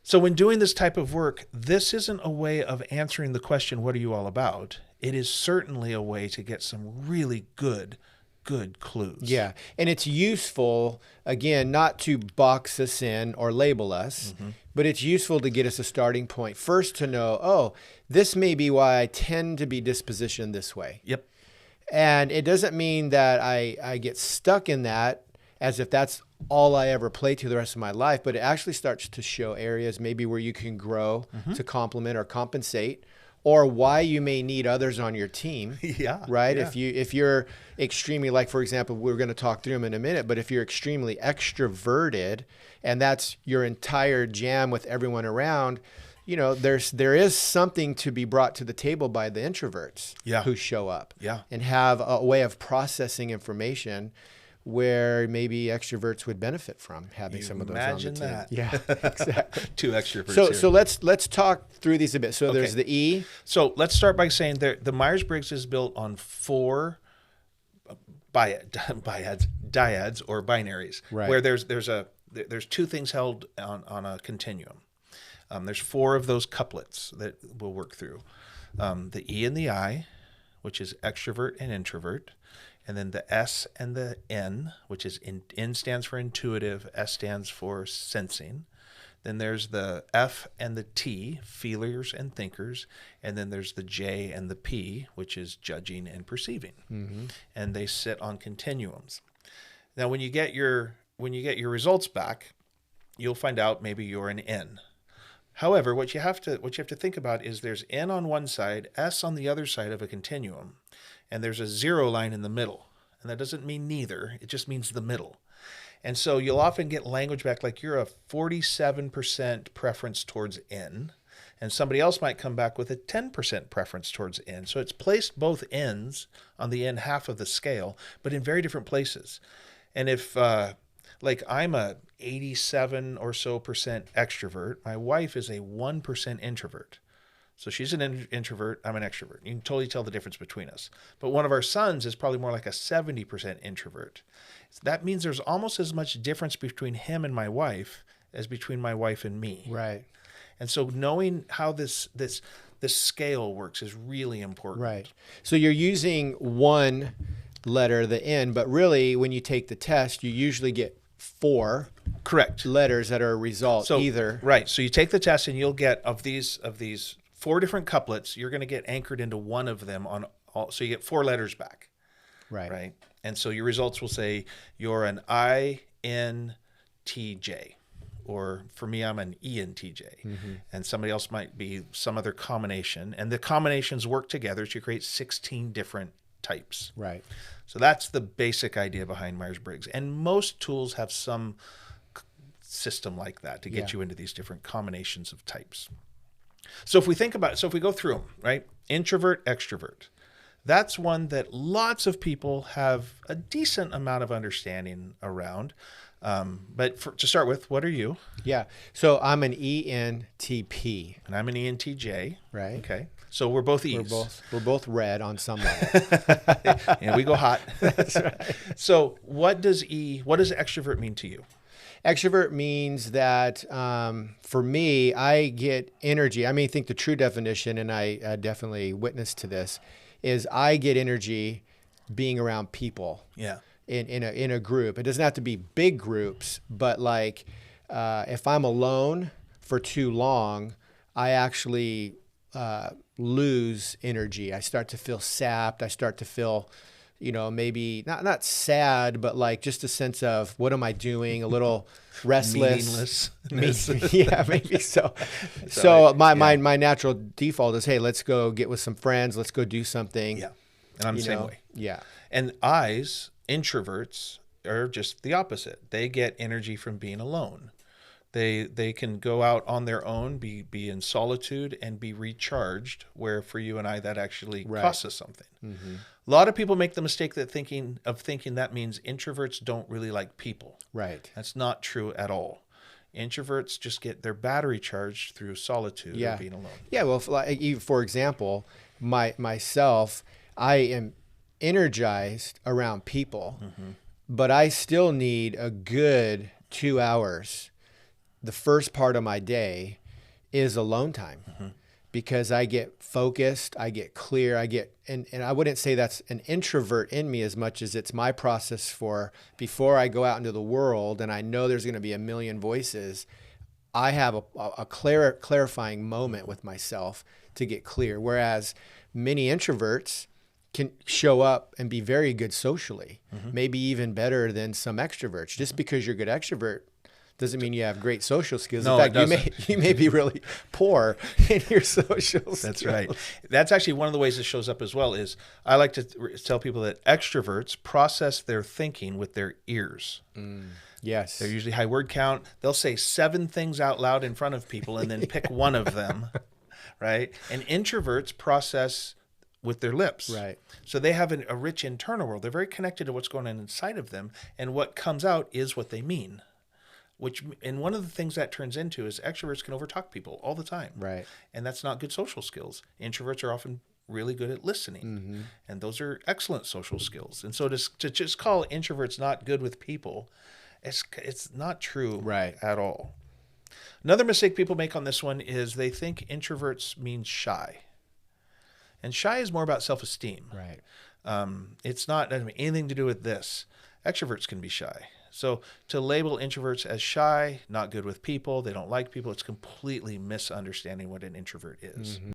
So when doing this type of work, this isn't a way of answering the question, what are you all about? It is certainly a way to get some really good clues. Yeah. And it's useful, again, not to box us in or label us, but it's useful to get us a starting point. First to know, oh, this may be why I tend to be dispositioned this way. Yep. And it doesn't mean that I get stuck in that as if that's all I ever play to the rest of my life, but it actually starts to show areas maybe where you can grow to complement or compensate, or why you may need others on your team. Yeah. Right. Yeah. If you're extremely, like, for example, we're going to talk through them in a minute, but if you're extremely extroverted and that's your entire jam with everyone around, there is something to be brought to the table by the introverts who show up and have a way of processing information where maybe extroverts would benefit from having some of those on the team. Imagine that. Yeah, exactly. 2 extroverts. So let's talk through these a bit. So there's the E. So let's start by saying the Myers-Briggs is built on 4 dyads or binaries, where there's 2 things held on a continuum. There's 4 of those couplets that we'll work through. The E and the I, which is extrovert and introvert. And then the S and the N, which is N stands for intuitive, S stands for sensing. Then there's the F and the T, feelers and thinkers. And then there's the J and the P, which is judging and perceiving. And they sit on continuums. Now, when you get your results back, you'll find out maybe you're an N. However, what you have to think about is there's N on one side, S on the other side of a continuum, and there's a 0 line in the middle. And that doesn't mean neither, it just means the middle. And so you'll often get language back like you're a 47% preference towards N, and somebody else might come back with a 10% preference towards N. So it's placed both ends on the N half of the scale, but in very different places. And if like I'm a 87 or so percent extrovert, my wife is a 1% introvert. So she's an introvert, I'm an extrovert. You can totally tell the difference between us. But one of our sons is probably more like a 70% introvert. So that means there's almost as much difference between him and my wife as between my wife and me. Right. And so knowing how this scale works is really important. Right. So you're using one letter, the N, but really when you take the test, you usually get 4 correct letters that are a result either. Right. So you take the test and you'll get of these 4 different couplets, you're going to get anchored into one of them on all. So you get 4 letters back. Right. And so your results will say you're an INTJ, or for me, I'm an ENTJ. And somebody else might be some other combination. And the combinations work together to create 16 different types. Right. So that's the basic idea behind Myers-Briggs. And most tools have some system like that to get you into these different combinations of types. So if we go through them, right? Introvert, extrovert. That's one that lots of people have a decent amount of understanding around. But to start with, what are you? Yeah. So I'm an ENTP. And I'm an ENTJ. Right. Okay. So we're both E's. We're both red on some level. And we go hot. That's right. So what does extrovert mean to you? Extrovert means that for me, I get energy. I mean, I think the true definition, and I definitely witnessed to this, is I get energy being around people. Yeah. In a group. It doesn't have to be big groups, but like if I'm alone for too long, I actually lose energy. I start to feel sapped. I start to feel, maybe not sad, but like just a sense of what am I doing? A little restless. Meaningless. Yeah, maybe so. So my natural default is, hey, let's go get with some friends. Let's go do something. Yeah. And I'm the same way. Yeah. And introverts are just the opposite. They get energy from being alone. They can go out on their own, be in solitude and be recharged, where for you and I that actually costs us something. A lot of people make the mistake that thinking that means introverts don't really like people. Right. That's not true at all. Introverts just get their battery charged through solitude or being alone. Yeah, well, for example, myself, I am energized around people, but I still need a good 2 hours the first part of my day is alone time. Because I get focused, I get clear, and I wouldn't say that's an introvert in me as much as it's my process for before I go out into the world and I know there's going to be a million voices, I have a clarifying moment with myself to get clear. Whereas many introverts can show up and be very good socially, maybe even better than some extroverts. Just because you're a good extrovert doesn't mean you have great social skills. No, in fact, you may be really poor in your social skills. That's right. That's actually one of the ways it shows up as well. Is I like to tell people that extroverts process their thinking with their ears. Yes. They're usually high word count. They'll say 7 things out loud in front of people and then pick one of them, right? And introverts process with their lips. Right. So they have a rich internal world. They're very connected to what's going on inside of them, and what comes out is what they mean. And one of the things that turns into is extroverts can overtalk people all the time. Right. And that's not good social skills. Introverts are often really good at listening. And those are excellent social skills. And so to just call introverts not good with people, it's not true at all. Another mistake people make on this one is they think introverts means shy. And shy is more about self-esteem. Right. It's not anything to do with this. Extroverts can be shy. So to label introverts as shy, not good with people, they don't like people, it's completely misunderstanding what an introvert is.